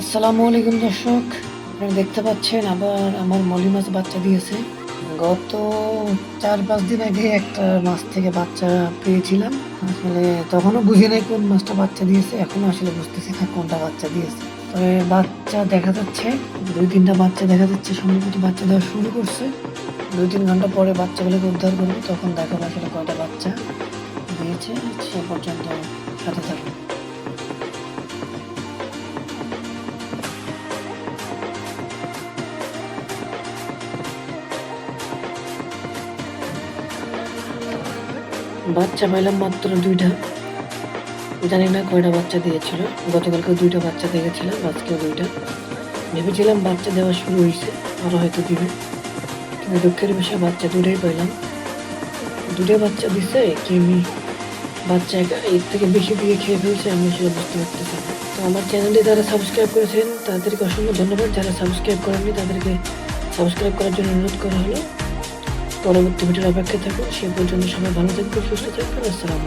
আসসালামু আলাইকুম দর্শক, আপনারা দেখতে পাচ্ছেন আবার আমার মলি মাছ বাচ্চা দিয়েছে। গত 4-5 দিন আগে একটা মাছ থেকে বাচ্চা পেয়েছিলাম। আসলে তখনও বুঝি নাই কোন মাছটা বাচ্চা দিয়েছে, এখনো আসলে বুঝতেছি না কোনটা বাচ্চা দিয়েছে। তবে বাচ্চা দেখা যাচ্ছে, 2-3টা বাচ্চা দেখা যাচ্ছে, সম্ভবত বাচ্চা দেওয়া শুরু করছে। 2-3 ঘন্টা পরে বাচ্চাগুলোকে উদ্ধার করবো, তখন দেখাবো আসলে কয়টা বাচ্চা দিয়েছে। সে পর্যন্ত সাথে থাকুন। বাচ্চা পাইলাম মাত্র 2টা। জানি না কয়টা বাচ্চা দিয়েছিল। গতকালকে 2টা বাচ্চা দেখেছিলাম, আজকেও 2টা। ভেবেছিলাম বাচ্চা দেওয়া শুরু হয়েছে, আরো হয়তো দিবে, কিন্তু দুঃখের বিষয় বাচ্চা 2টাই পাইলাম। 2টা বাচ্চা দিছে কি বাচ্চা এর থেকে বেশি দিয়ে খেয়ে ফেলছে, আমি আসলে বুঝতে পারতেছি না। তো আমার চ্যানেলটি যারা সাবস্ক্রাইব করেছেন তাদেরকে অসংখ্য ধন্যবাদ, যারা সাবস্ক্রাইব করেননি তাদেরকে সাবস্ক্রাইব করার জন্য অনুরোধ করা হলো। পরবর্তী ভিডিওর অপেক্ষায় থাকুন। সে পর্যন্ত সবাই ভালো থাকবেন, সুস্থ থাকবেন। আসসালামু আলাইকুম।